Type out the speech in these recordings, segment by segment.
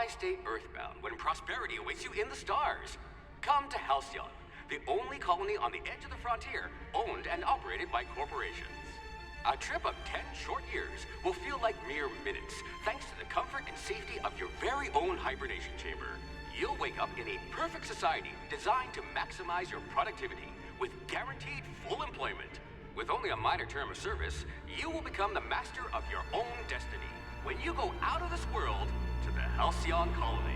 stay earthbound when prosperity awaits you in the stars? Come to Halcyon, the only colony on the edge of the frontier, owned and operated by corporations. A trip of 10 short years will feel like mere minutes, thanks to the comfort and safety of your very own hibernation chamber. You'll wake up in a perfect society designed to maximize your productivity, with guaranteed full employment. With only a minor term of service, you will become the master of your own destiny when you go out of this world to the Halcyon colony.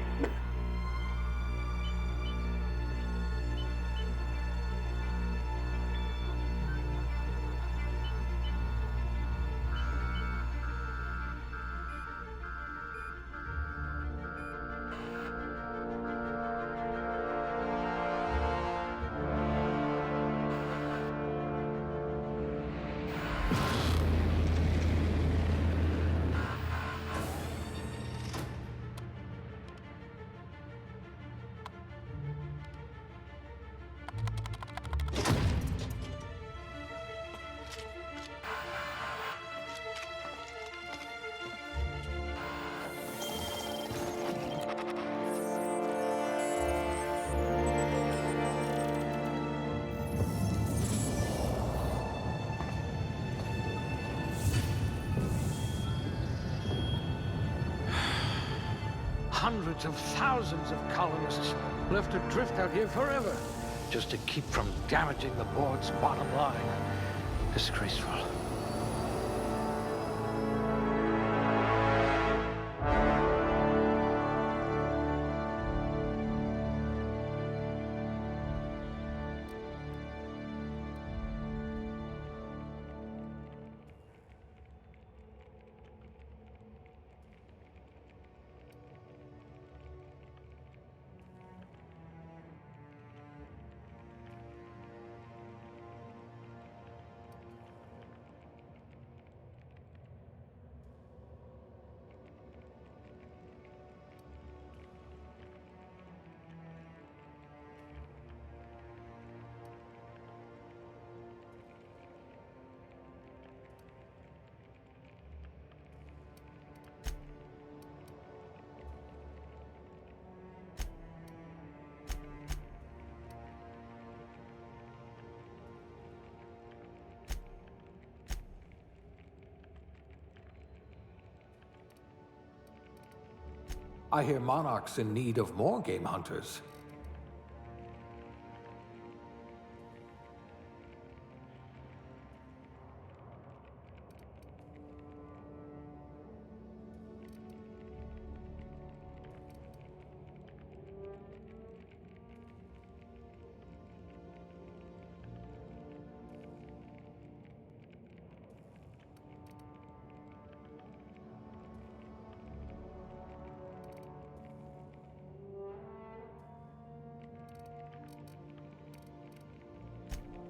Hundreds of thousands of colonists left adrift out here forever, just to keep from damaging the board's bottom line. Disgraceful. I hear Monarch's in need of more game hunters.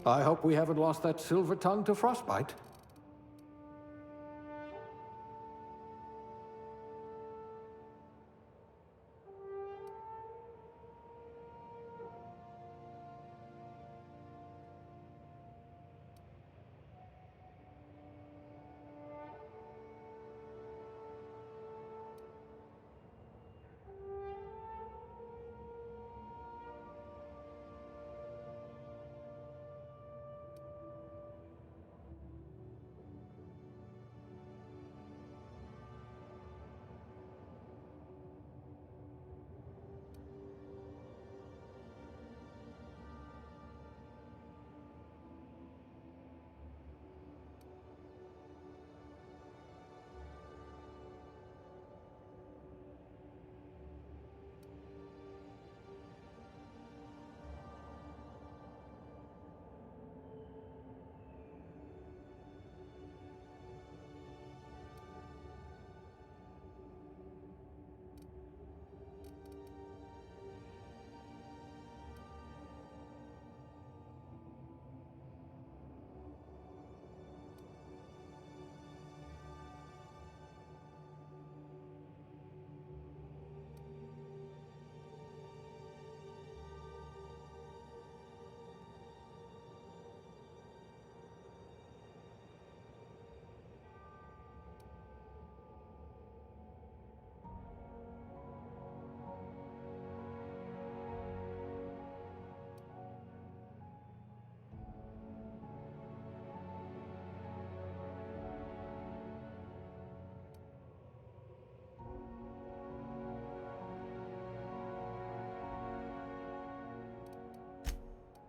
I hope we haven't lost that silver tongue to frostbite.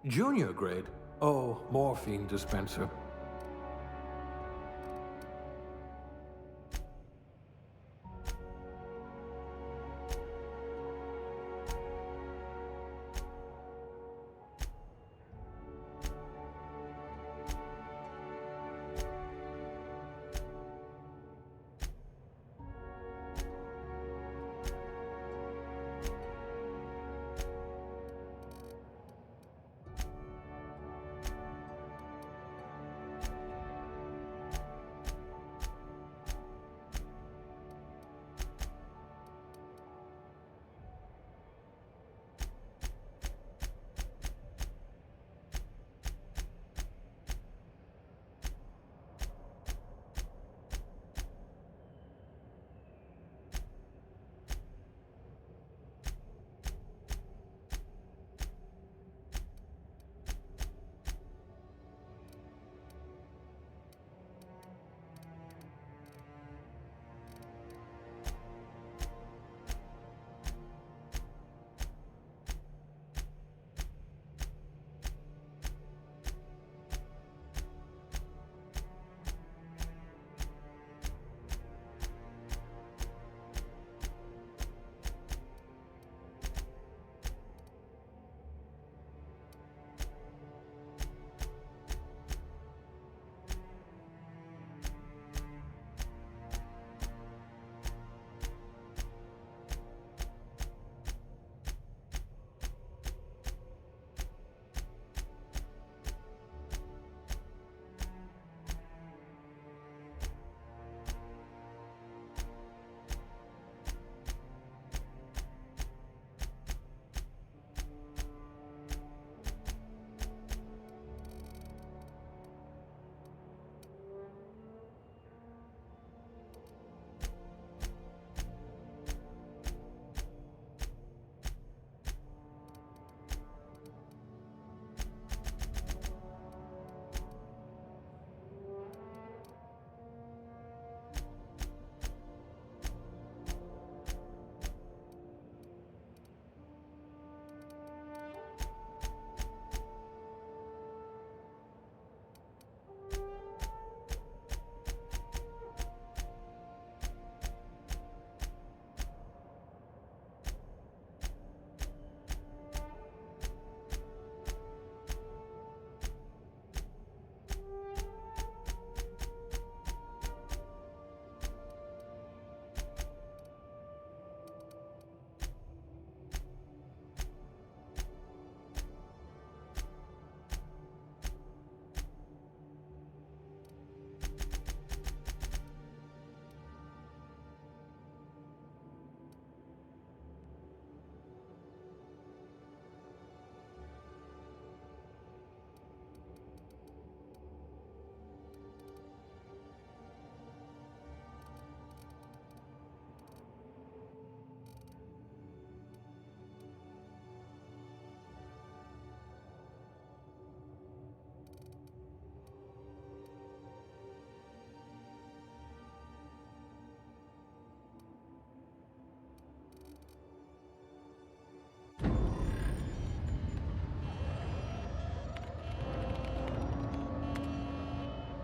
Junior grade? Oh, morphine dispenser.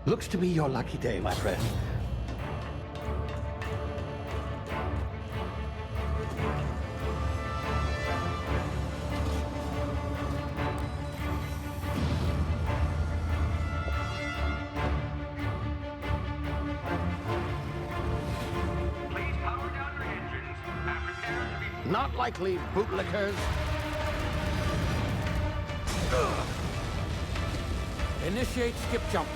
Looks to be your lucky day, my friend. Please power down your engines and prepare to be... Not likely, bootlickers. Initiate skip jump.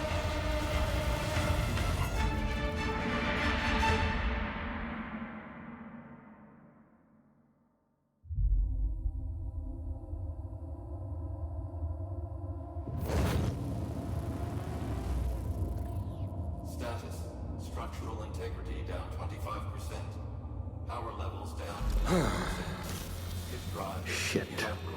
Status. Structural integrity down 25%. Power levels down 9%. Hit drive Shit. inoperable.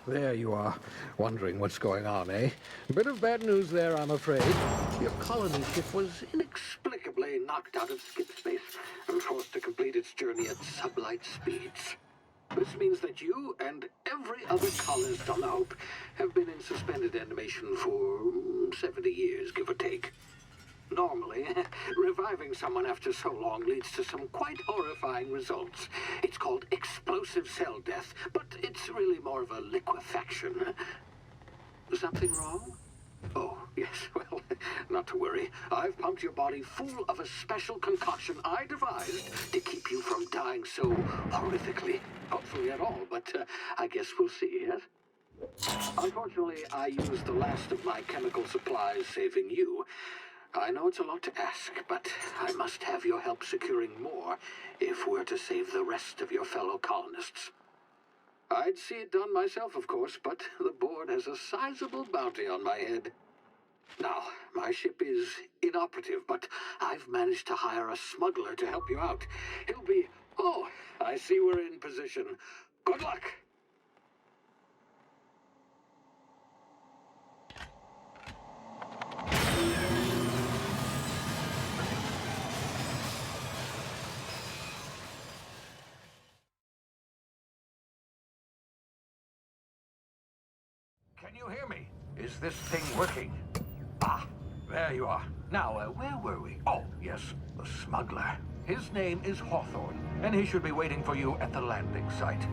there you are. Wondering what's going on, eh? A bit of bad news there, I'm afraid. Your colony ship was inexplicably knocked out of skip space and forced to complete its journey at sublight speeds. This means that you and every other colonist on the Hope have been in suspended animation for 70 years, give or take. Normally, reviving someone after so long leads to some quite horrifying results. It's called explosive cell death, but it's really more of a liquefaction. Something wrong? Oh, yes, well, not to worry. I've pumped your body full of a special concoction I devised to keep you from dying so horrifically. Hopefully at all, but I guess we'll see, yes? Unfortunately, I used the last of my chemical supplies saving you. I know it's a lot to ask, but I must have your help securing more if we're to save the rest of your fellow colonists. I'd see it done myself, of course, but the board has a sizable bounty on my head. Now, my ship is inoperative, but I've managed to hire a smuggler to help you out. He'll be... Oh, I see we're in position. Good luck! Can you hear me? Is this thing working? Ah, there you are. Now, where were we? Oh, yes, the smuggler. His name is Hawthorne, and he should be waiting for you at the landing site.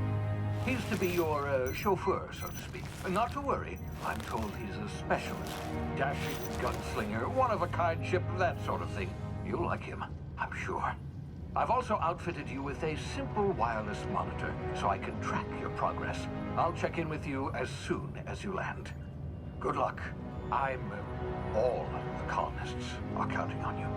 He's to be your chauffeur, so to speak. Not to worry. I'm told he's a specialist. Dashing gunslinger, one-of-a-kind ship, that sort of thing. You'll like him, I'm sure. I've also outfitted you with a simple wireless monitor, so I can track your progress. I'll check in with you as soon as you land. Good luck. All the colonists are counting on you.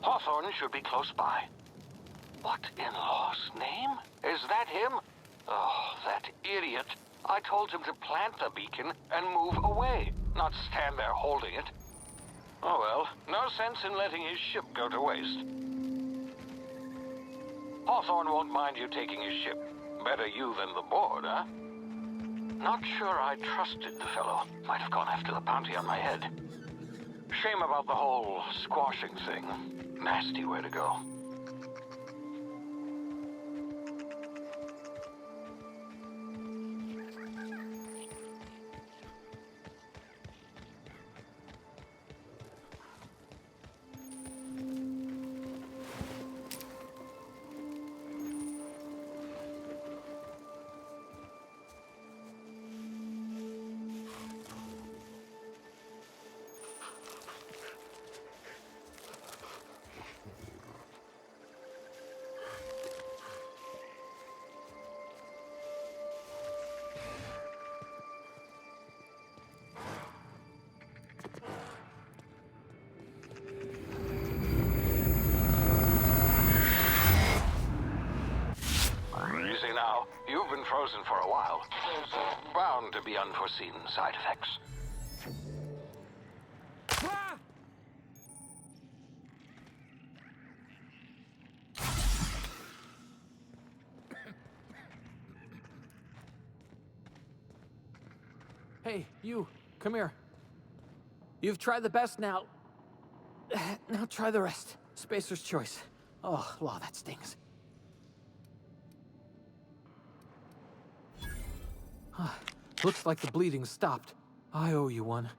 Hawthorne should be close by. What in law's name? Is that him? Oh, that idiot. I told him to plant the beacon and move away, not stand there holding it. Oh well, no sense in letting his ship go to waste. Hawthorne won't mind you taking his ship. Better you than the board, huh? Not sure I trusted the fellow. Might have gone after the bounty on my head. Shame about the whole squashing thing. Nasty way to go. Now, you've been frozen for a while. There's bound to be unforeseen side effects. Ah! Hey, you, come here. You've tried the best now. Now try the rest. Spacer's choice. Oh, law, that stings. Looks like the bleeding stopped. I owe you one.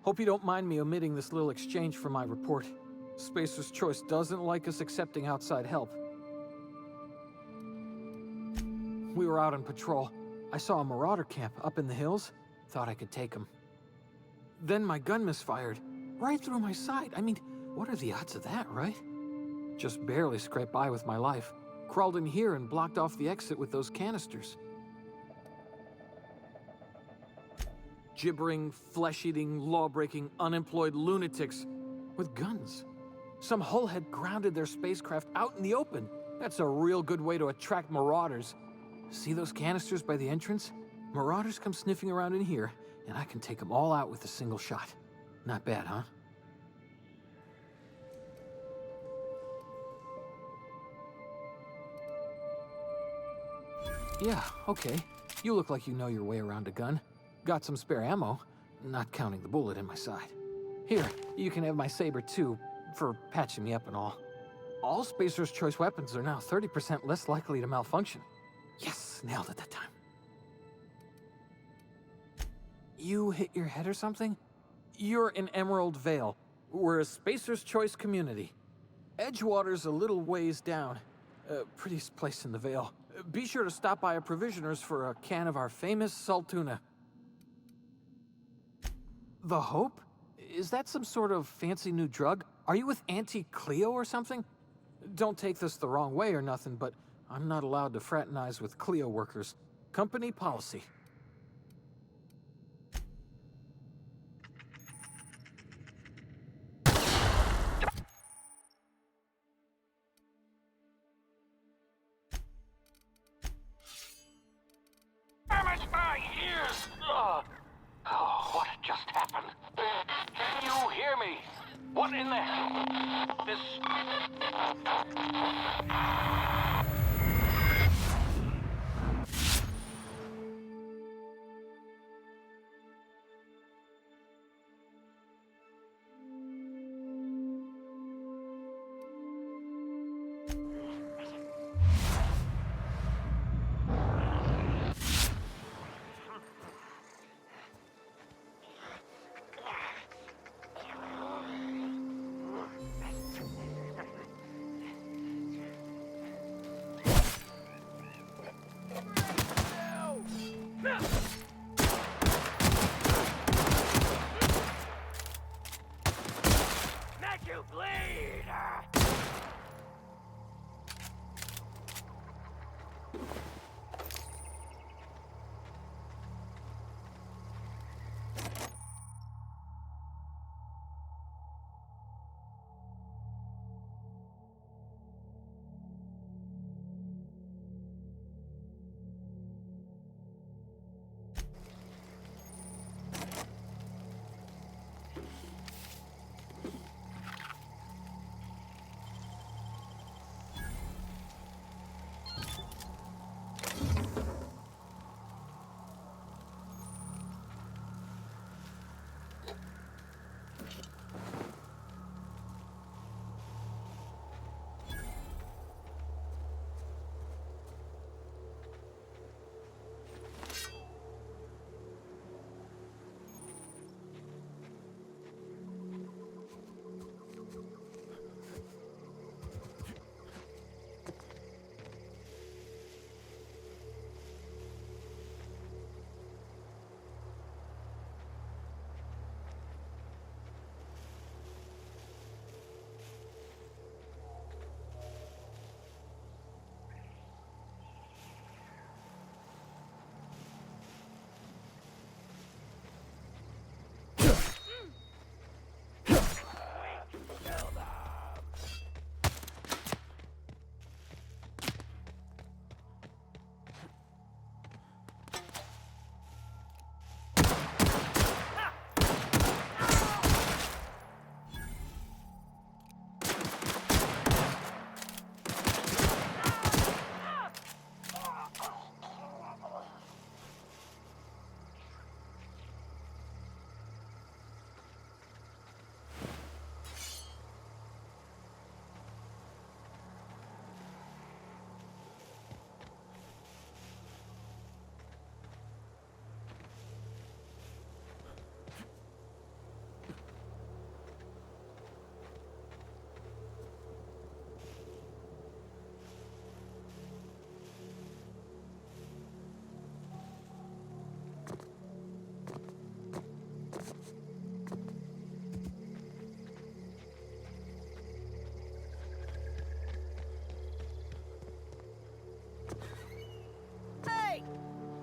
Hope you don't mind me omitting this little exchange from my report. Spacer's Choice doesn't like us accepting outside help. We were out on patrol. I saw a marauder camp up in the hills. Thought I could take him. Then my gun misfired. Right through my side. I mean, what are the odds of that, right? Just barely scraped by with my life. Crawled in here and blocked off the exit with those canisters. gibbering, flesh-eating, law-breaking, unemployed lunatics with guns. Some hullhead grounded their spacecraft out in the open. That's a real good way to attract marauders. See those canisters by the entrance? Marauders come sniffing around in here, and I can take them all out with a single shot. Not bad, huh? Yeah, okay. You look like you know your way around a gun. Got some spare ammo, not counting the bullet in my side. Here, you can have my saber too, for patching me up and all. All Spacer's Choice weapons are now 30% less likely to malfunction. Yes, nailed it that time. You hit your head or something? You're in Emerald Vale. We're a Spacer's Choice community. Edgewater's a little ways down. Prettiest place in the Vale. Be sure to stop by a provisioner's for a can of our famous saltuna. The Hope? Is that some sort of fancy new drug? Are you with Auntie Cleo or something? Don't take this the wrong way or nothing, but I'm not allowed to fraternize with Cleo workers. Company policy. Damage my ears! Oh, what just happened? Can you hear me? What in the... This...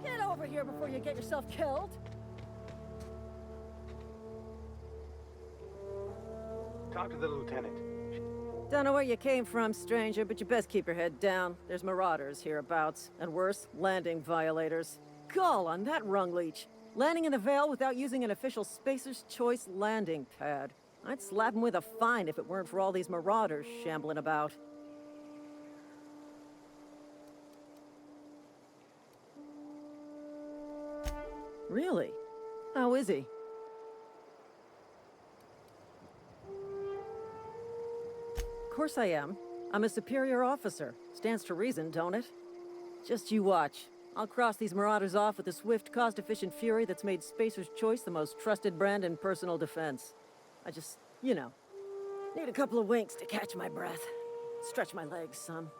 Get over here before you get yourself killed. talk to the lieutenant. Don't know where you came from, stranger, but you best keep your head down. There's marauders hereabouts, and worse, landing violators. Call on that rung leech. Landing in the Vale without using an official Spacer's Choice landing pad. I'd slap him with a fine if it weren't for all these marauders shambling about. Really? How is he? Of course I am. I'm a superior officer. Stands to reason, don't it? Just you watch. I'll cross these marauders off with a swift, cost-efficient fury that's made Spacer's Choice the most trusted brand in personal defense. I just, you know, need a couple of winks to catch my breath. Stretch my legs some.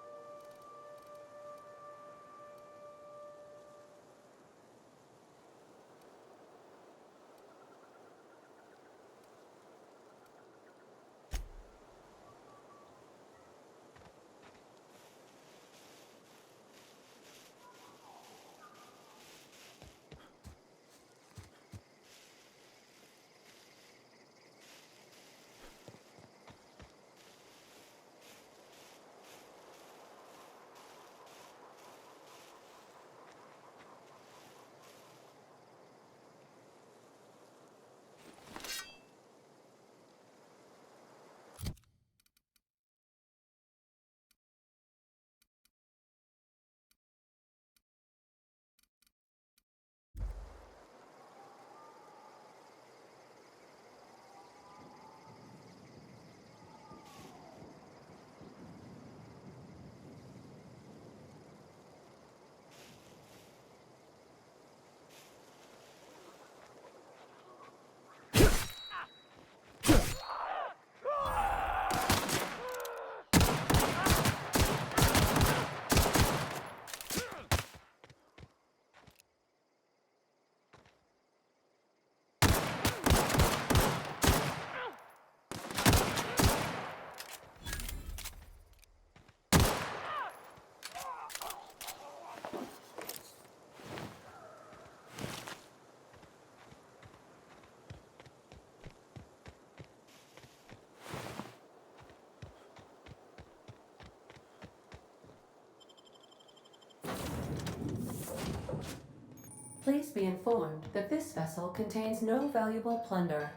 Please be informed that this vessel contains no valuable plunder.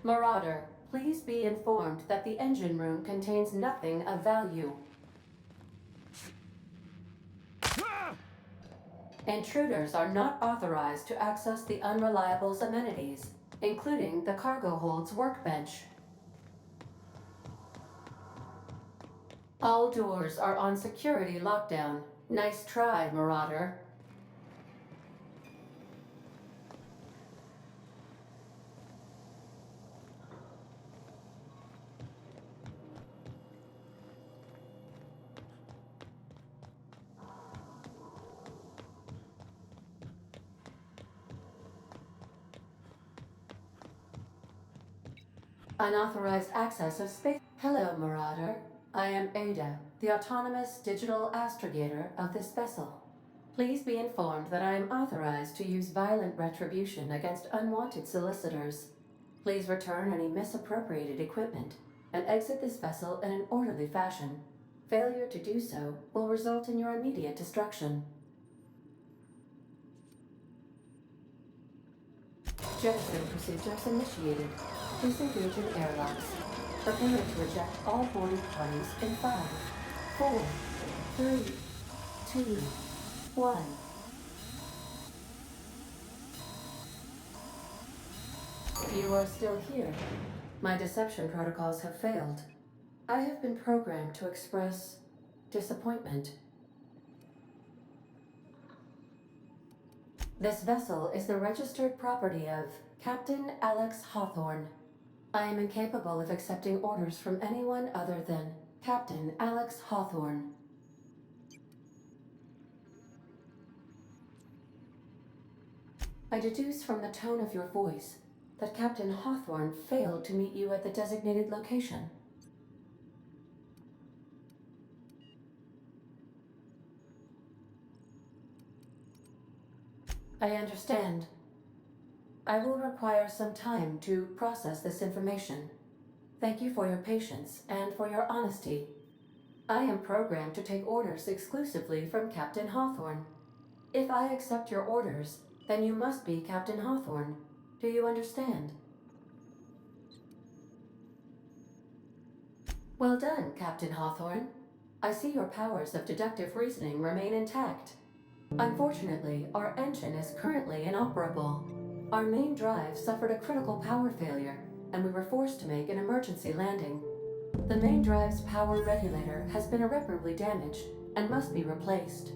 Marauder, please be informed that the engine room contains nothing of value. Intruders are not authorized to access the Unreliable's amenities, including the cargo hold's workbench. All doors are on security lockdown. Nice try, Marauder. Unauthorized access of space. Hello, Marauder. I am Ada, the autonomous digital astrogator of this vessel. Please be informed that I am authorized to use violent retribution against unwanted solicitors. Please return any misappropriated equipment and exit this vessel in an orderly fashion. Failure to do so will result in your immediate destruction. Jettison procedures initiated. Please engage in airlocks. Prepare to eject all boarding parties in 5, 4, 3, 2, 1. You are still here. My deception protocols have failed. I have been programmed to express disappointment. This vessel is the registered property of Captain Alex Hawthorne. I am incapable of accepting orders from anyone other than Captain Alex Hawthorne. I deduce from the tone of your voice that Captain Hawthorne failed to meet you at the designated location. I understand. I will require some time to process this information. Thank you for your patience and for your honesty. I am programmed to take orders exclusively from Captain Hawthorne. If I accept your orders, then you must be Captain Hawthorne. Do you understand? Well done, Captain Hawthorne. I see your powers of deductive reasoning remain intact. Unfortunately, our engine is currently inoperable. Our main drive suffered a critical power failure, and we were forced to make an emergency landing. The main drive's power regulator has been irreparably damaged and must be replaced.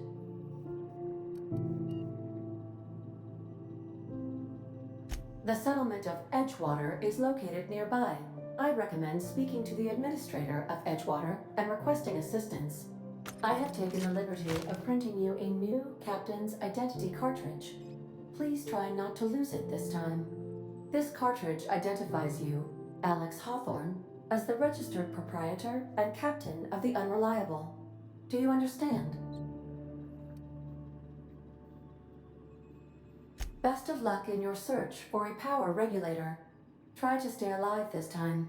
The settlement of Edgewater is located nearby. I recommend speaking to the administrator of Edgewater and requesting assistance. I have taken the liberty of printing you a new captain's identity cartridge. Please try not to lose it this time. This cartridge identifies you, Alex Hawthorne, as the registered proprietor and captain of the Unreliable. Do you understand? Best of luck in your search for a power regulator. Try to stay alive this time.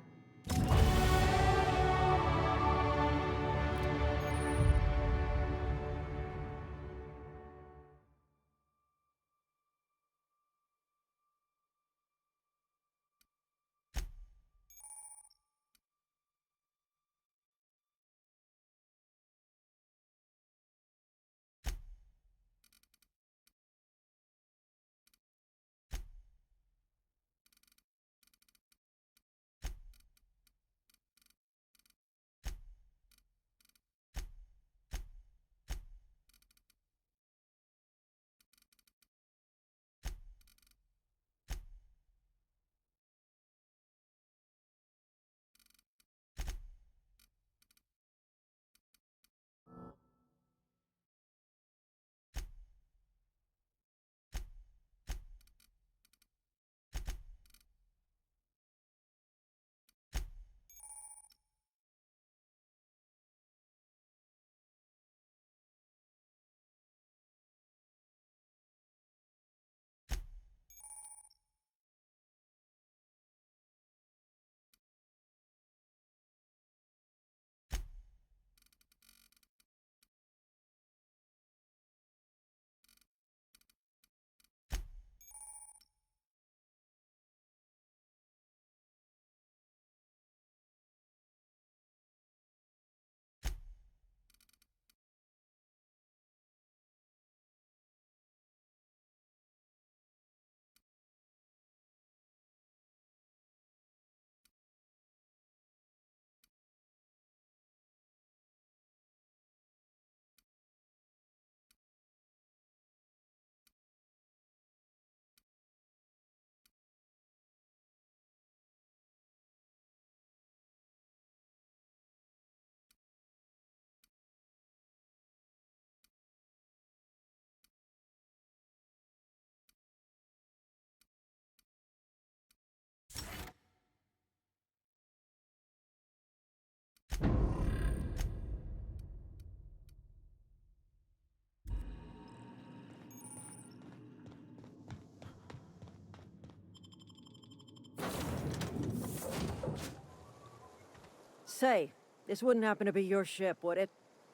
Say, this wouldn't happen to be your ship, would it?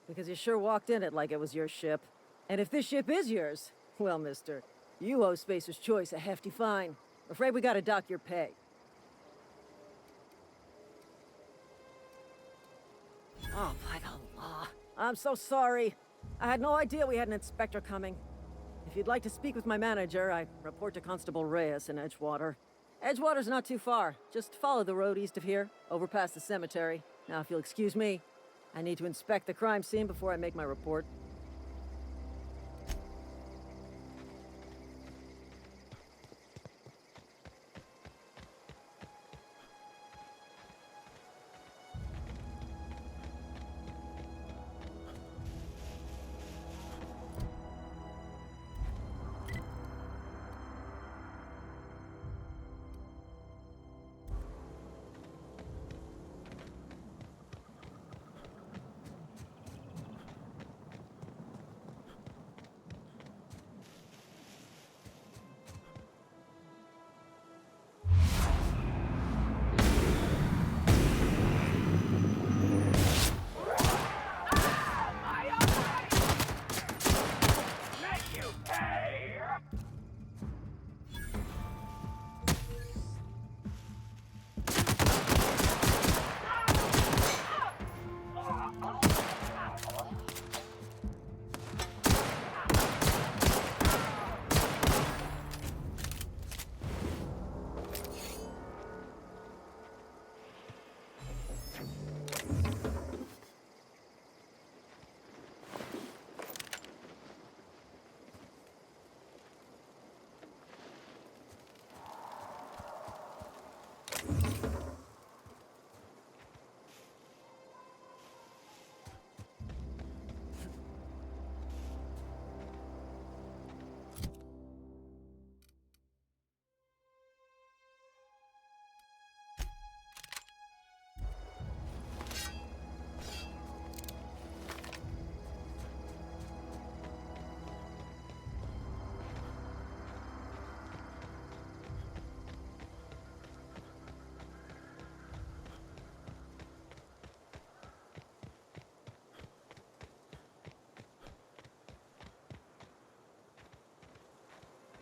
Because you sure walked in it like it was your ship. And if this ship is yours, well, mister, you owe Spacer's Choice a hefty fine. Afraid we gotta dock your pay. Oh, by the law. I'm so sorry. I had no idea we had an inspector coming. If you'd like to speak with my manager, I report to Constable Reyes in Edgewater. Edgewater's not too far. Just follow the road east of here, over past the cemetery. Now, if you'll excuse me, I need to inspect the crime scene before I make my report.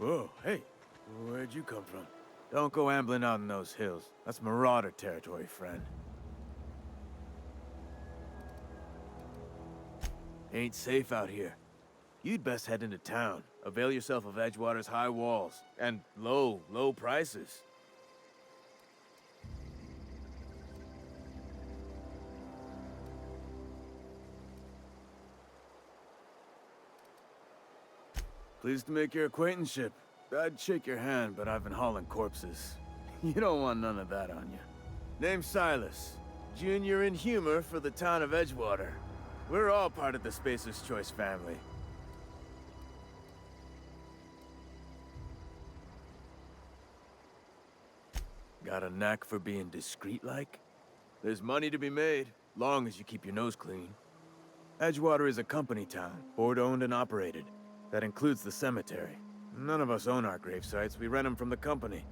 Whoa, hey, where'd you come from? Don't go ambling out in those hills. That's marauder territory, friend. Ain't safe out here. You'd best head into town. Avail yourself of Edgewater's high walls. And low prices. Pleased to make your acquaintanceship. I'd shake your hand, but I've been hauling corpses. You don't want none of that on you. Name's Silas. Junior in humor for the town of Edgewater. We're all part of the Spacer's Choice family. Got a knack for being discreet-like? There's money to be made, long as you keep your nose clean. Edgewater is a company town, board-owned and operated. That includes the cemetery. None of us own our grave sites, we rent them from the company.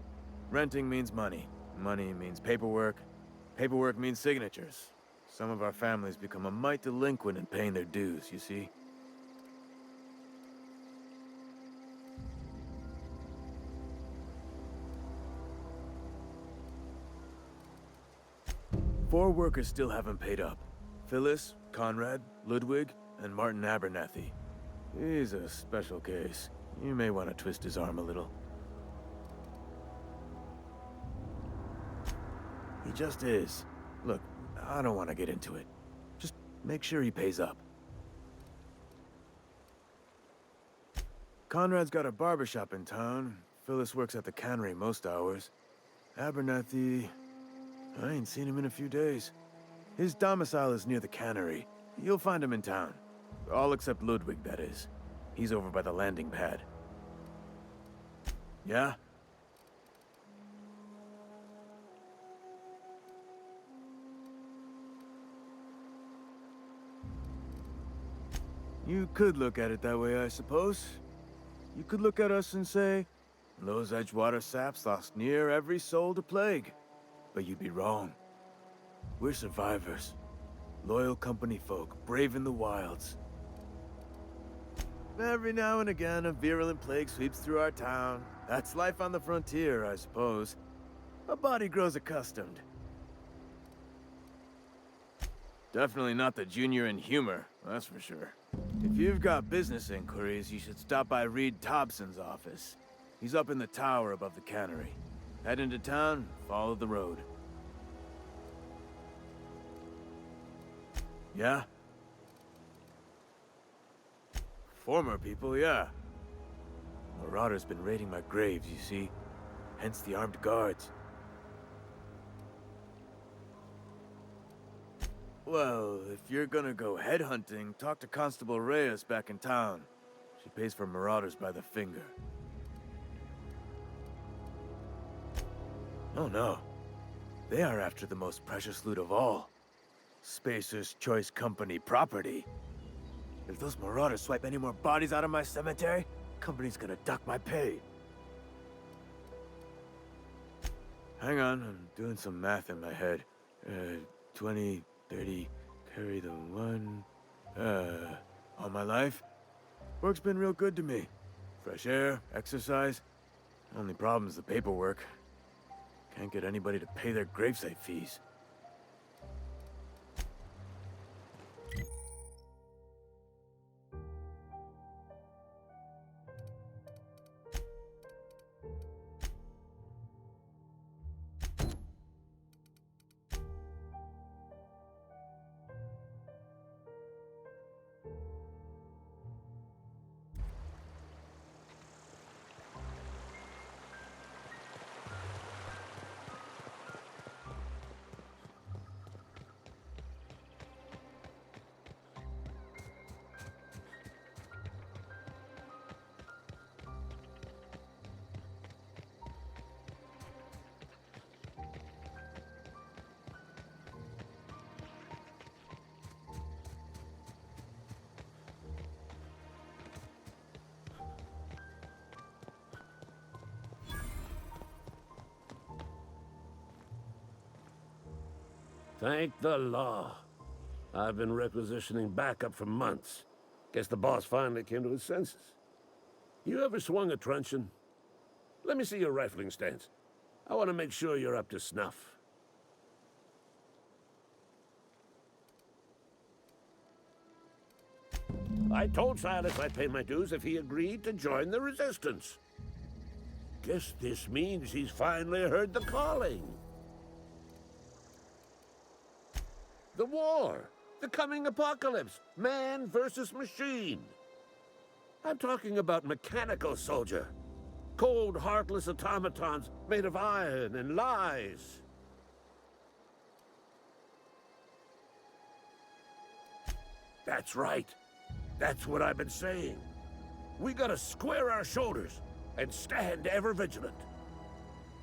Renting means money. Money means paperwork. Paperwork means signatures. Some of our families become a mite delinquent in paying their dues, you see? Four workers still haven't paid up. Phyllis, Conrad, Ludwig, and Martin Abernathy. He's a special case. You may want to twist his arm a little. He just is. Look, I don't want to get into it. Just make sure he pays up. Conrad's got a barbershop in town. Phyllis works at the cannery most hours. Abernathy... I ain't seen him in a few days. His domicile is near the cannery. You'll find him in town. All except Ludwig, that is. He's over by the landing pad. Yeah? You could look at it that way, I suppose. You could look at us and say, those Edgewater saps lost near every soul to plague. But you'd be wrong. We're survivors. Loyal company folk, brave in the wilds. Every now and again, a virulent plague sweeps through our town. That's life on the frontier, I suppose. A body grows accustomed. Definitely not the junior in humor, that's for sure. If you've got business inquiries, you should stop by Reed Thompson's office. He's up in the tower above the cannery. Head into town, follow the road. Yeah? Former people, yeah. Marauder's been raiding my graves, you see. Hence the armed guards. Well, if you're gonna go headhunting, talk to Constable Reyes back in town. She pays for marauders by the finger. Oh no. They are after the most precious loot of all. Spacer's Choice Company property. If those marauders swipe any more bodies out of my cemetery, company's gonna duck my pay. Hang on, I'm doing some math in my head. 20, 30, carry the one... all my life? Work's been real good to me. Fresh air, exercise. Only problem's the paperwork. Can't get anybody to pay their gravesite fees. Thank the law. I've been requisitioning backup for months. Guess the boss finally came to his senses. You ever swung a truncheon? Let me see your rifling stance. I want to make sure you're up to snuff. I told Silas I'd pay my dues if he agreed to join the resistance. Guess this means he's finally heard the calling. The war, the coming apocalypse, man versus machine. I'm talking about mechanical soldier. Cold, heartless automatons made of iron and lies. That's right. That's what I've been saying. We gotta square our shoulders and stand ever vigilant.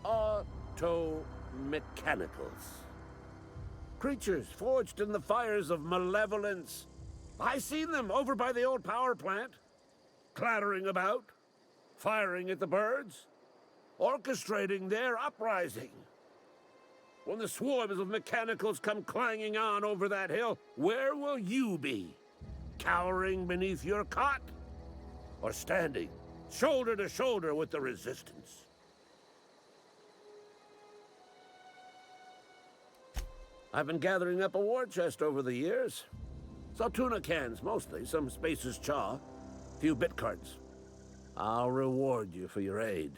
Auto-mechanicals. Creatures forged in the fires of malevolence. I seen them over by the old power plant, clattering about, firing at the birds, orchestrating their uprising. When the swarms of mechanicals come clanging on over that hill, where will you be? Cowering beneath your cot? Or standing shoulder to shoulder with the resistance? I've been gathering up a war chest over the years. Saw tuna cans, mostly, some Spacer's chaw, few bit cards. I'll reward you for your aid.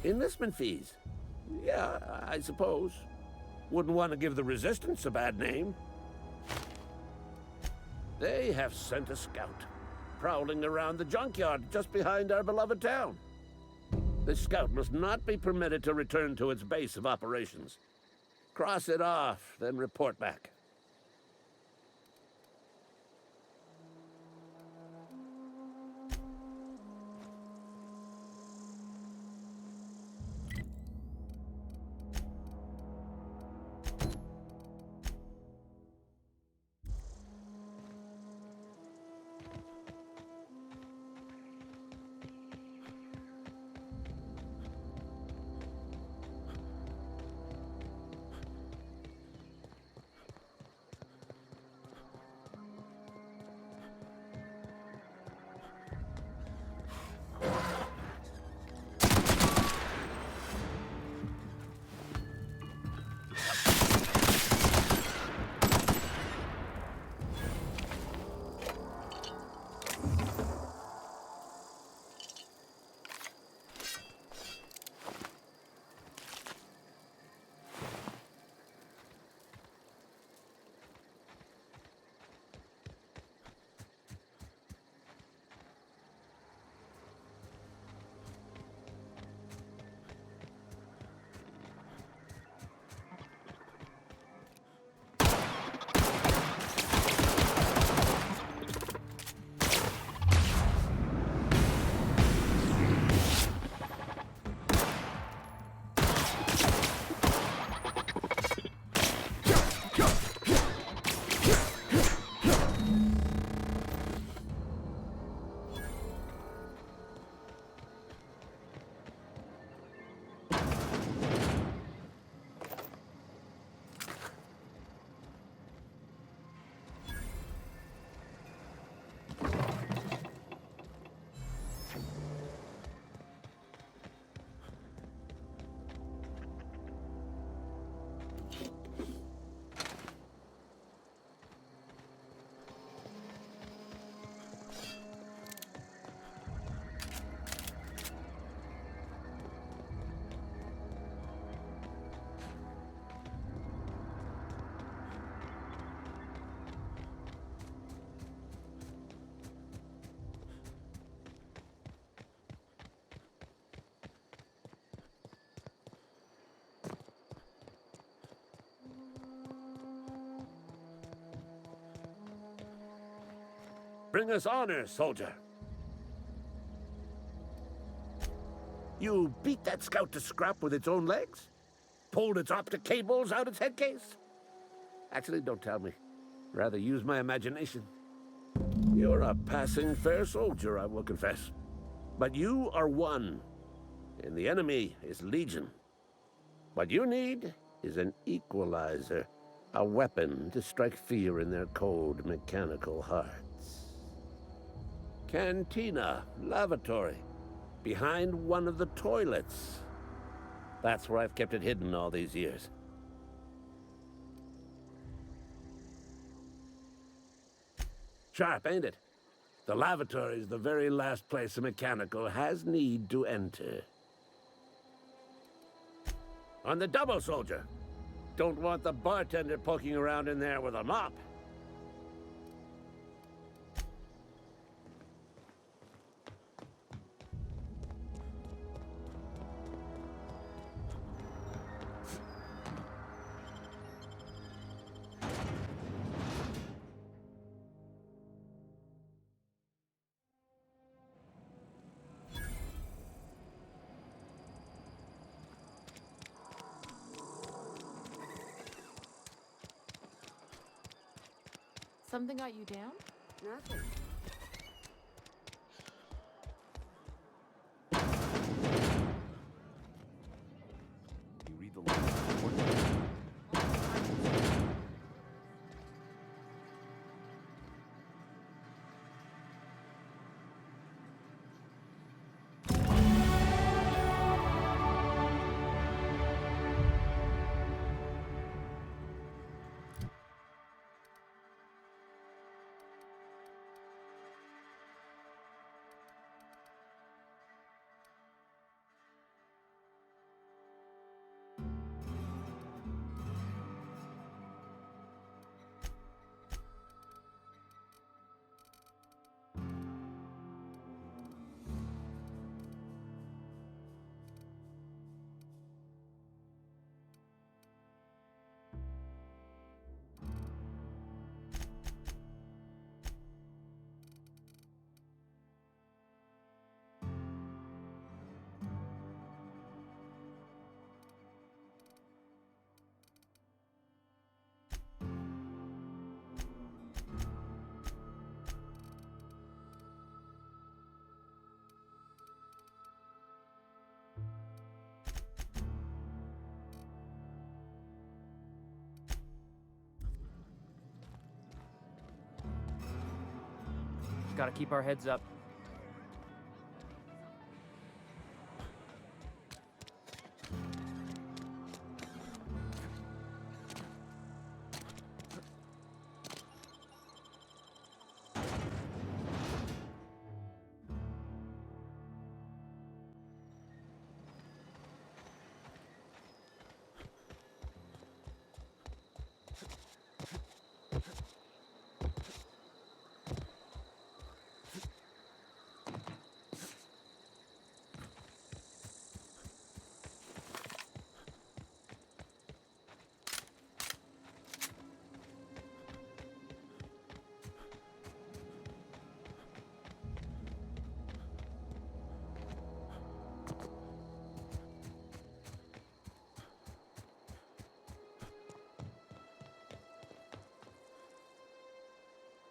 Enlistment fees? Yeah, I suppose. Wouldn't want to give the resistance a bad name. They have sent a scout, prowling around the junkyard just behind our beloved town. This scout must not be permitted to return to its base of operations. Cross it off, then report back. Bring us honor, soldier. You beat that scout to scrap with its own legs? Pulled its optic cables out its head case? Actually, don't tell me. Rather use my imagination. You're a passing fair soldier, I will confess. But you are one, and the enemy is legion. What you need is an equalizer, a weapon to strike fear in their cold, mechanical hearts. Cantina, lavatory, behind one of the toilets. That's where I've kept it hidden all these years. Sharp, ain't it? The lavatory is the very last place a mechanical has need to enter. On the double, soldier. Don't want the bartender poking around in there with a mop. Something got you down? Nothing. You read the line. Gotta keep our heads up.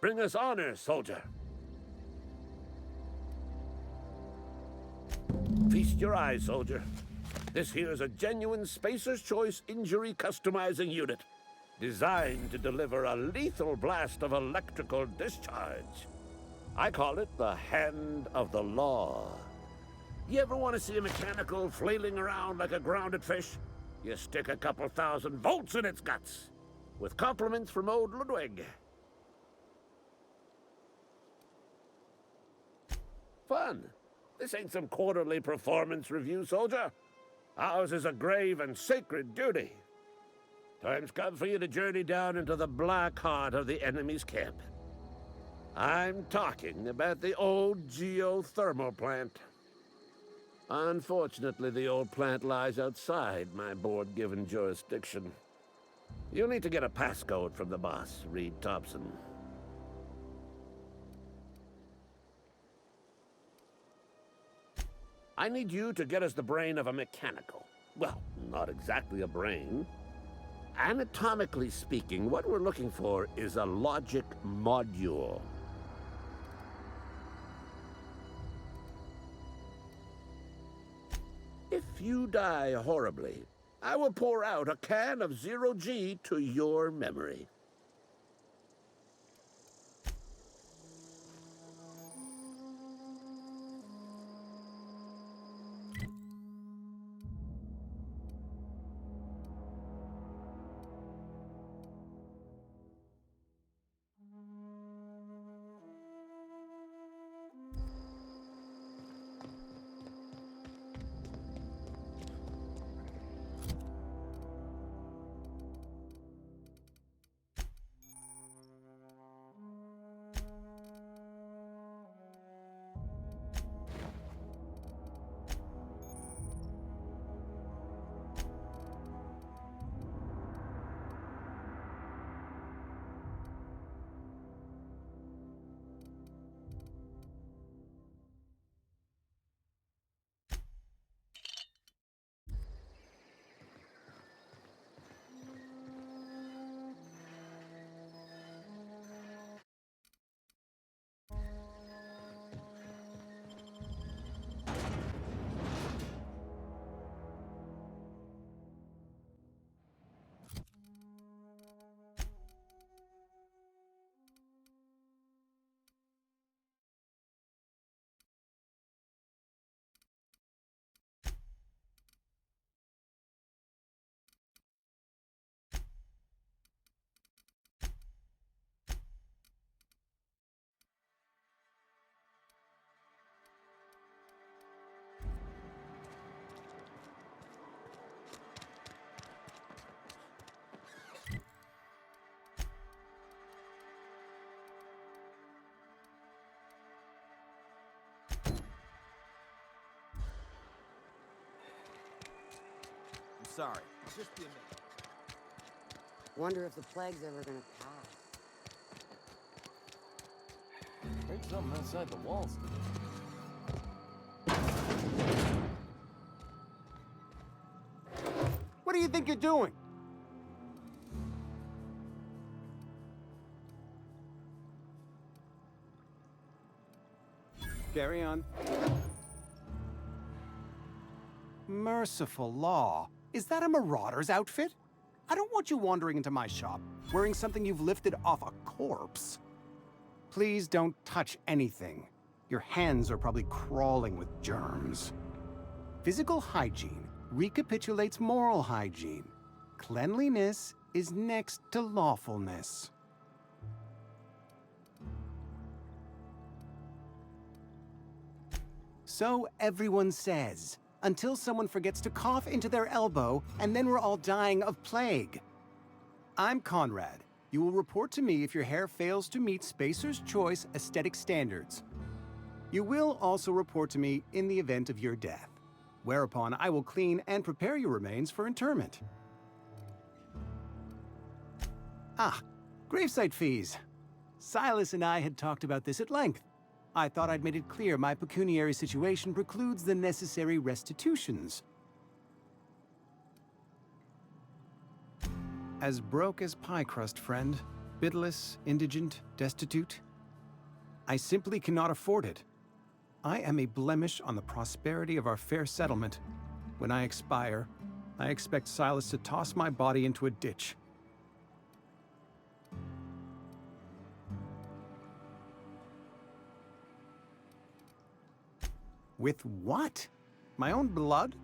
Bring us honor, soldier. Feast your eyes, soldier. This here's a genuine Spacer's Choice injury customizing unit, designed to deliver a lethal blast of electrical discharge. I call it the Hand of the Law. You ever want to see a mechanical flailing around like a grounded fish? You stick a couple thousand volts in its guts. With compliments from old Ludwig. Fun. This ain't some quarterly performance review, soldier. Ours is a grave and sacred duty. Time's come for you to journey down into the black heart of the enemy's camp. I'm talking about the old geothermal plant. Unfortunately, the old plant lies outside my board-given jurisdiction. You'll need to get a passcode from the boss, Reed Thompson. I need you to get us the brain of a mechanical. Well, not exactly a brain. Anatomically speaking, what we're looking for is a logic module. If you die horribly, I will pour out a can of 0G to your memory. sorry. I'll just be a minute. Wonder if the plague's ever gonna pass. There's something outside the walls. What do you think you're doing? Carry on. Merciful law. Is that a marauder's outfit? I don't want you wandering into my shop, wearing something you've lifted off a corpse. Please don't touch anything. Your hands are probably crawling with germs. Physical hygiene recapitulates moral hygiene. Cleanliness is next to lawfulness. So everyone says, until someone forgets to cough into their elbow, and then we're all dying of plague. I'm Conrad. You will report to me if your hair fails to meet Spacer's Choice aesthetic standards. You will also report to me in the event of your death, whereupon I will clean and prepare your remains for interment. Ah, gravesite fees. Silas and I had talked about this at length. I thought I'd made it clear my pecuniary situation precludes the necessary restitutions. As broke as pie crust, friend. Bidless, indigent, destitute. I simply cannot afford it. I am a blemish on the prosperity of our fair settlement. When I expire, I expect Silas to toss my body into a ditch. With what? My own blood?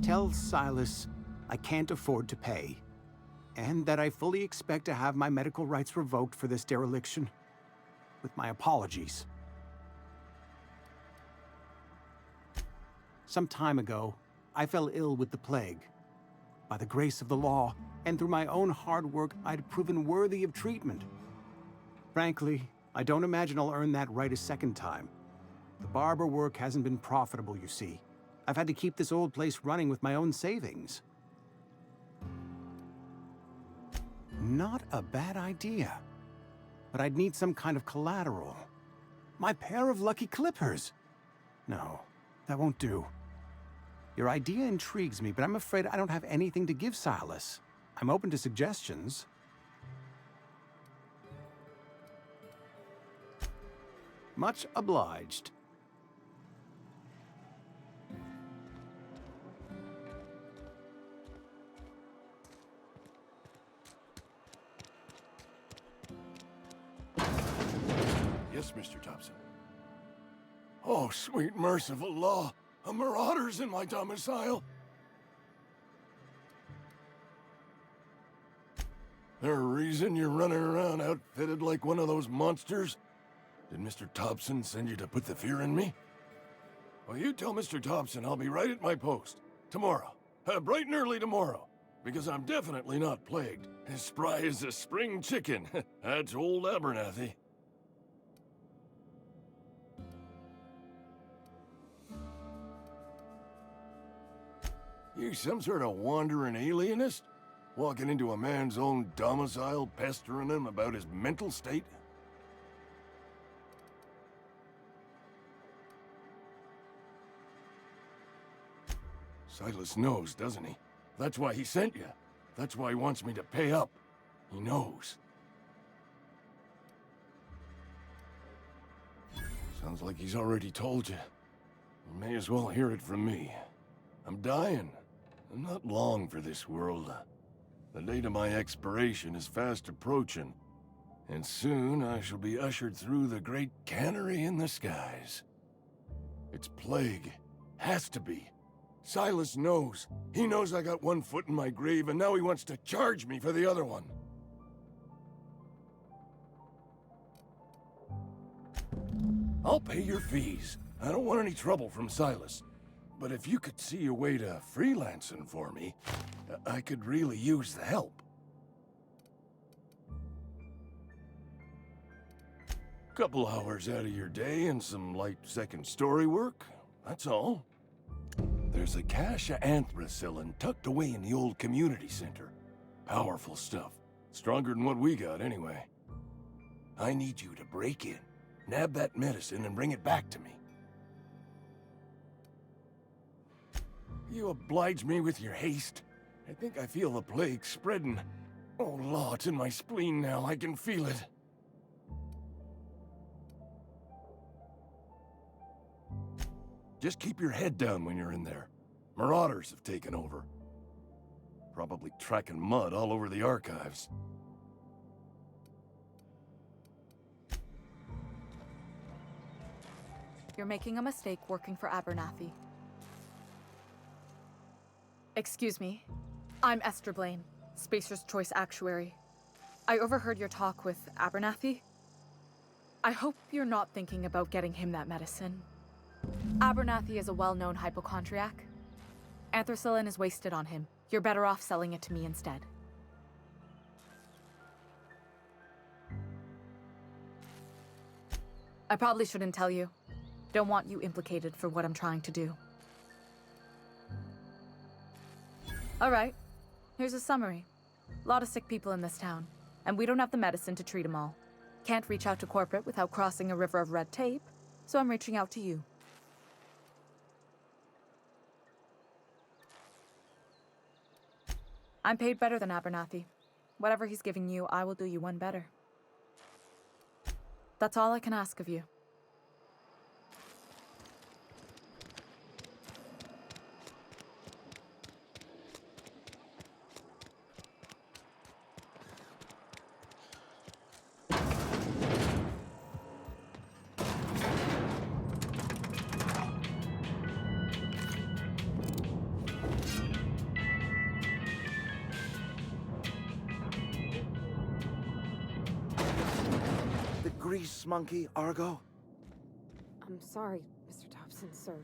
Tell Silas I can't afford to pay, and that I fully expect to have my medical rights revoked for this dereliction. With my apologies. Some time ago, I fell ill with the plague. By the grace of the law, and through my own hard work, I'd proven worthy of treatment. Frankly, I don't imagine I'll earn that right a second time. The barber work hasn't been profitable, you see. I've had to keep this old place running with my own savings. Not a bad idea. But I'd need some kind of collateral. My pair of lucky clippers. No, that won't do. Your idea intrigues me, but I'm afraid I don't have anything to give Silas. I'm open to suggestions. Much obliged. Yes, Mr. Thompson. Oh, sweet merciful law. A marauder's in my domicile. There a reason you're running around outfitted like one of those monsters? Did Mr. Thompson send you to put the fear in me? Well, you tell Mr. Thompson I'll be right at my post. Tomorrow. Bright and early tomorrow. Because I'm definitely not plagued. As spry as a spring chicken. That's old Abernathy. You some sort of wandering alienist? Walking into a man's own domicile, pestering him about his mental state? Silas knows, doesn't he? That's why he sent you. That's why he wants me to pay up. He knows. Sounds like he's already told you. You may as well hear it from me. I'm dying. I'm not long for this world. The date of my expiration is fast approaching, and soon I shall be ushered through the great cannery in the skies. It's plague. Has to be. Silas knows. He knows I got one foot in my grave, and now he wants to charge me for the other one. I'll pay your fees. I don't want any trouble from Silas. But if you could see a way to freelancing for me, I could really use the help. Couple hours out of your day and some light second story work, that's all. There's a cache of anthracillin tucked away in the old community center. Powerful stuff. Stronger than what we got, anyway. I need you to break in, nab that medicine, and bring it back to me. You oblige me with your haste. I think I feel the plague spreading. Oh, Law, it's in my spleen now. I can feel it. Just keep your head down when you're in there. Marauders have taken over. Probably tracking mud all over the archives. You're making a mistake working for Abernathy. Excuse me. I'm Esther Blaine, Spacer's Choice Actuary. I overheard your talk with Abernathy. I hope you're not thinking about getting him that medicine. Abernathy is a well-known hypochondriac. Anthracillin is wasted on him. You're better off selling it to me instead. I probably shouldn't tell you. Don't want you implicated for what I'm trying to do. All right, here's a summary. A lot of sick people in this town, and we don't have the medicine to treat them all. Can't reach out to corporate without crossing a river of red tape, so I'm reaching out to you. I'm paid better than Abernathy. Whatever he's giving you, I will do you one better. That's all I can ask of you. Grease monkey, Argo? I'm sorry, Mr. Thompson, sir.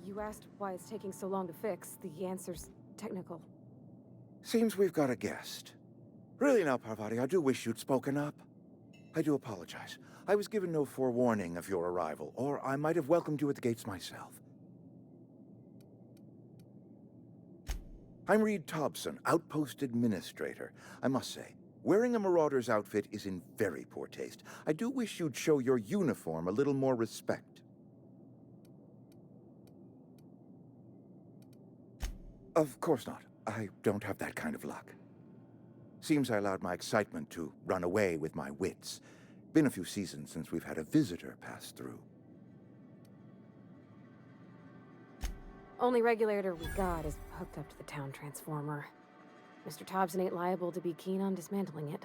You asked why it's taking so long to fix. The answer's technical. Seems we've got a guest. Really now, Parvati, I do wish you'd spoken up. I do apologize. I was given no forewarning of your arrival, or I might have welcomed you at the gates myself. I'm Reed Thompson, Outpost Administrator. I must say, wearing a marauder's outfit is in very poor taste. I do wish you'd show your uniform a little more respect. Of course not. I don't have that kind of luck. Seems I allowed my excitement to run away with my wits. Been a few seasons since we've had a visitor pass through. Only regulator we got is hooked up to the town transformer. Mr. Thompson ain't liable to be keen on dismantling it.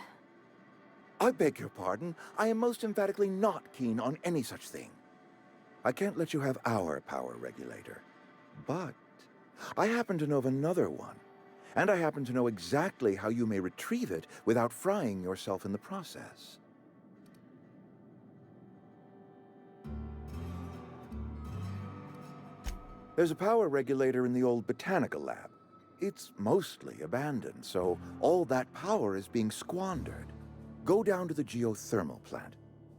I beg your pardon. I am most emphatically not keen on any such thing. I can't let you have our power regulator. But I happen to know of another one. And I happen to know exactly how you may retrieve it without frying yourself in the process. There's a power regulator in the old botanical lab. It's mostly abandoned, so all that power is being squandered. Go down to the geothermal plant.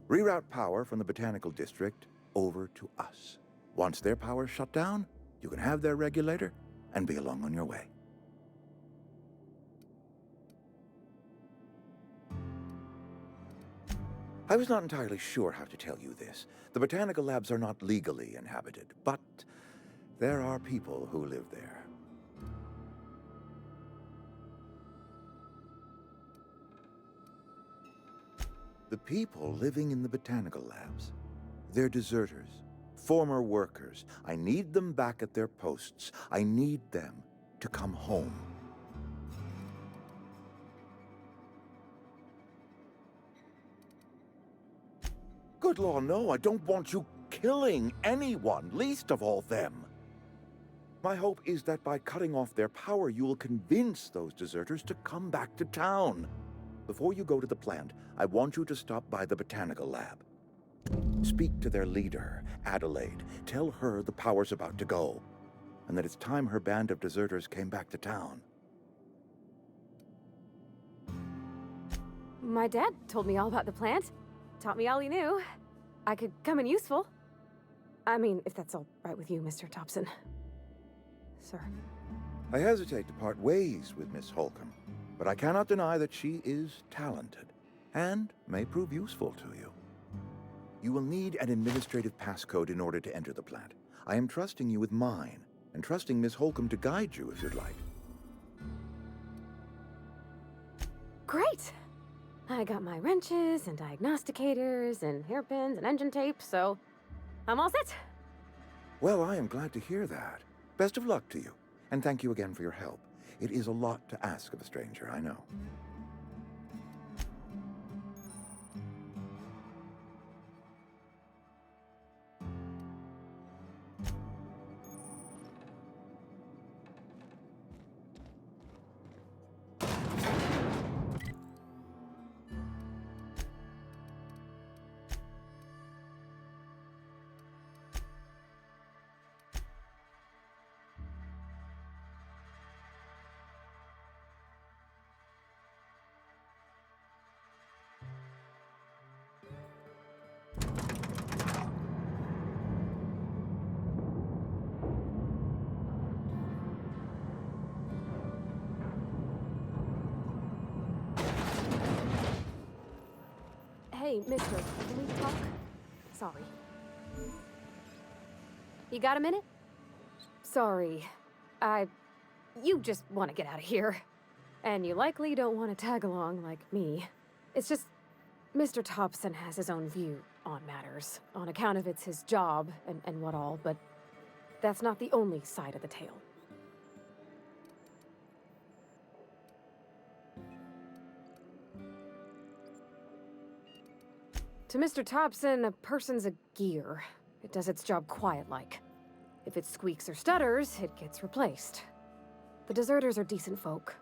Reroute power from the botanical district over to us. Once their power's shut down, you can have their regulator and be along on your way. I was not entirely sure how to tell you this. The botanical labs are not legally inhabited, but there are people who live there. The people living in the botanical labs, they're deserters, former workers. I need them back at their posts. I need them to come home. Good law, no, I don't want you killing anyone, least of all them. My hope is that by cutting off their power, you will convince those deserters to come back to town. Before you go to the plant, I want you to stop by the botanical lab. Speak to their leader, Adelaide. Tell her the power's about to go, and that it's time her band of deserters came back to town. My dad told me all about the plant. Taught me all he knew. I could come in useful. I mean, if that's all right with you, Mr. Thompson. sir. I hesitate to part ways with Miss Holcomb, but I cannot deny that she is talented and may prove useful to you. You will need an administrative passcode in order to enter the plant. I am trusting you with mine, and trusting Miss Holcomb to guide you if you'd like. Great! I got my wrenches and diagnosticators and hairpins and engine tape, so I'm all set. Well, I am glad to hear that. Best of luck to you, and thank you again for your help. It is a lot to ask of a stranger, I know. Hey, mister, can we talk? Sorry. You got a minute? Sorry. You just want to get out of here. And you likely don't want to tag along like me. It's just, Mr. Thompson has his own view on matters, on account of it's his job and what all, but that's not the only side of the tale. To Mr. Thompson, a person's a gear. It does its job quiet-like. If it squeaks or stutters, it gets replaced. The deserters are decent folk.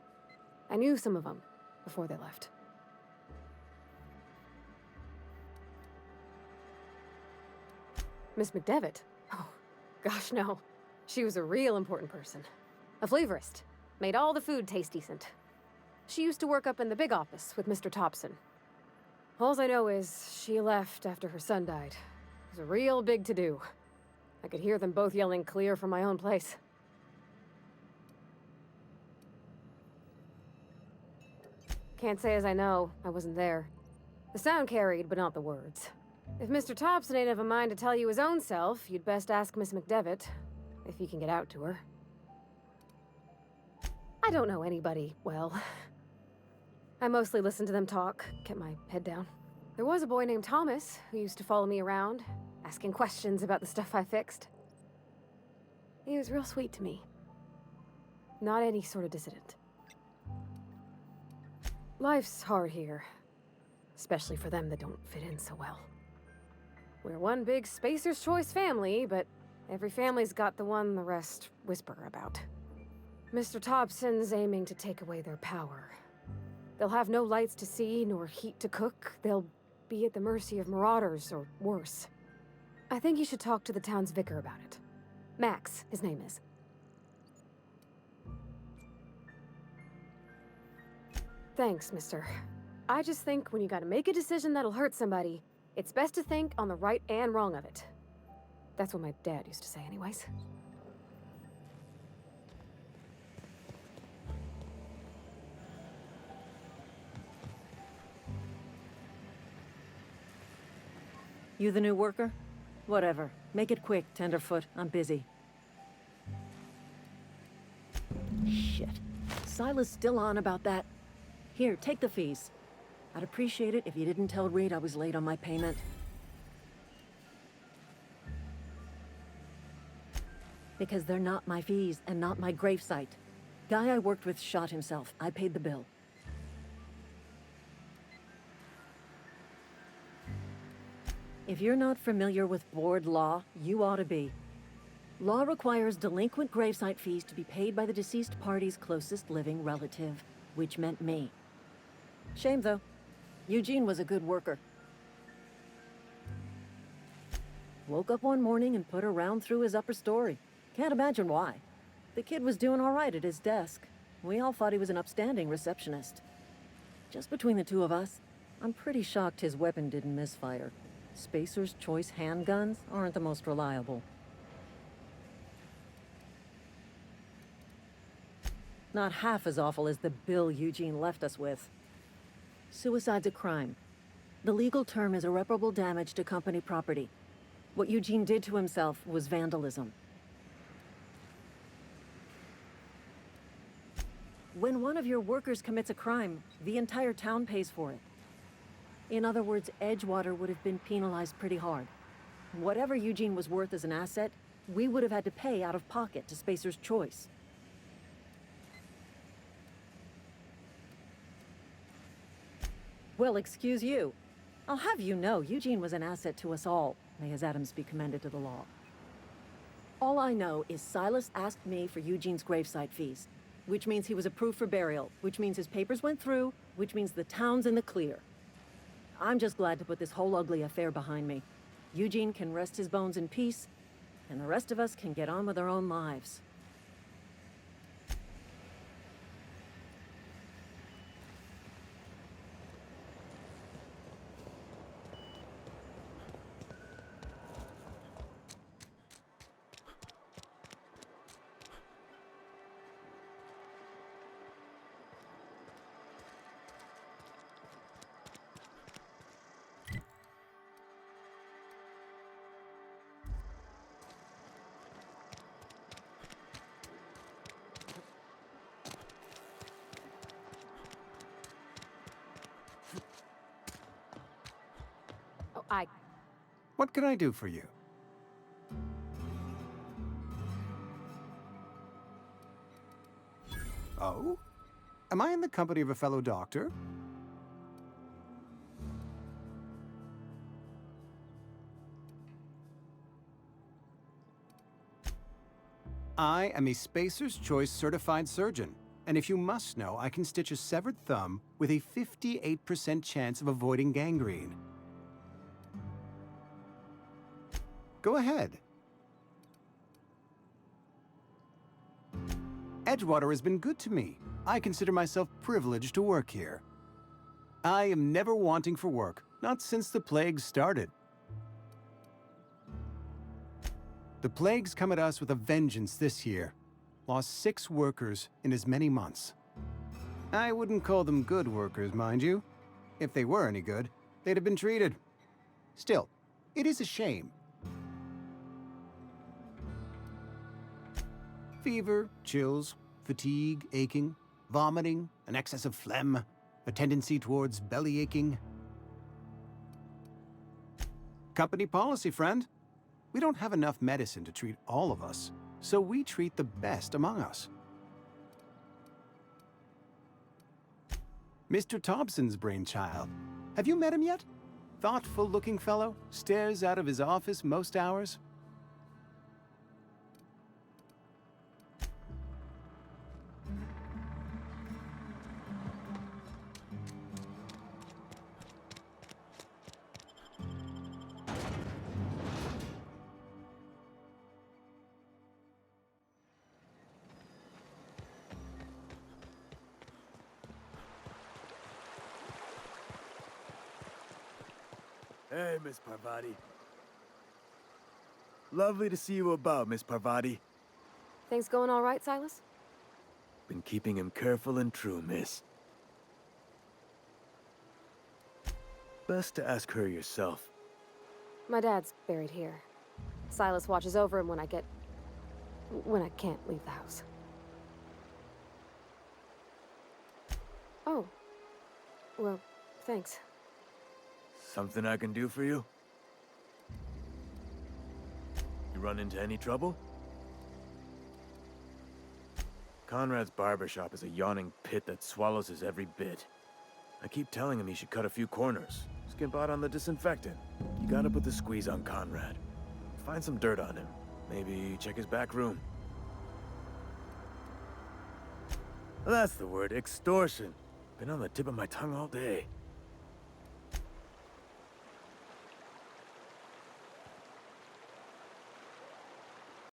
I knew some of them before they left. Miss McDevitt? Oh, gosh, no. She was a real important person. A flavorist. Made all the food taste decent. She used to work up in the big office with Mr. Thompson. All I know is she left after her son died. It was a real big to-do. I could hear them both yelling clear from my own place. Can't say as I know. I wasn't there. The sound carried, but not the words. If Mr. Thompson ain't of a mind to tell you his own self, you'd best ask Miss McDevitt, if you can get out to her. I don't know anybody well. I mostly listened to them talk, kept my head down. There was a boy named Thomas who used to follow me around, asking questions about the stuff I fixed. He was real sweet to me. Not any sort of dissident. Life's hard here, especially for them that don't fit in so well. We're one big Spacer's Choice family, but every family's got the one the rest whisper about. Mr. Thompson's aiming to take away their power. They'll have no lights to see, nor heat to cook. They'll be at the mercy of marauders, or worse. I think you should talk to the town's vicar about it. Max, his name is. Thanks, mister. I just think when you gotta make a decision that'll hurt somebody, it's best to think on the right and wrong of it. That's what my dad used to say anyways. You the new worker? Whatever. Make it quick, Tenderfoot. I'm busy. Shit. Silas still on about that. Here, take the fees. I'd appreciate it if you didn't tell Reed I was late on my payment. Because they're not my fees and not my gravesite. Guy I worked with shot himself. I paid the bill. If you're not familiar with board law, you ought to be. Law requires delinquent gravesite fees to be paid by the deceased party's closest living relative, which meant me. Shame, though. Eugene was a good worker. Woke up one morning and put a round through his upper story. Can't imagine why. The kid was doing all right at his desk. We all thought he was an upstanding receptionist. Just between the two of us, I'm pretty shocked his weapon didn't misfire. Spacer's Choice handguns aren't the most reliable. Not half as awful as the bill Eugene left us with. Suicide's a crime. The legal term is irreparable damage to company property. What Eugene did to himself was vandalism. When one of your workers commits a crime, the entire town pays for it. In other words, Edgewater would have been penalized pretty hard. Whatever Eugene was worth as an asset, we would have had to pay out of pocket to Spacer's Choice. Well, excuse you. I'll have you know, Eugene was an asset to us all. May his atoms be commended to the law. All I know is Silas asked me for Eugene's gravesite fees, which means he was approved for burial, which means his papers went through, which means the town's in the clear. I'm just glad to put this whole ugly affair behind me. Eugene can rest his bones in peace, and the rest of us can get on with our own lives. What can I do for you? Oh? Am I in the company of a fellow doctor? I am a Spacer's Choice certified surgeon, and if you must know, I can stitch a severed thumb with a 58% chance of avoiding gangrene. Go ahead. Edgewater has been good to me. I consider myself privileged to work here. I am never wanting for work, not since the plague started. The plague's come at us with a vengeance this year. Lost 6 workers in as many months. I wouldn't call them good workers, mind you. If they were any good, they'd have been treated. Still, it is a shame. Fever, chills, fatigue, aching, vomiting, an excess of phlegm, a tendency towards belly aching. Company policy, friend. We don't have enough medicine to treat all of us, so we treat the best among us. Mr. Thompson's brainchild. Have you met him yet? Thoughtful-looking fellow, stares out of his office most hours. Hey, Miss Parvati. Lovely to see you about, Miss Parvati. Things going all right, Silas? Been keeping him careful and true, miss. Best to ask her yourself. My dad's buried here. Silas watches over him when I can't leave the house. Oh. Well, thanks. Something I can do for you? You run into any trouble? Conrad's barbershop is a yawning pit that swallows his every bit. I keep telling him he should cut a few corners. Skimp out on the disinfectant. You gotta put the squeeze on Conrad. Find some dirt on him. Maybe check his back room. That's the word, extortion. Been on the tip of my tongue all day.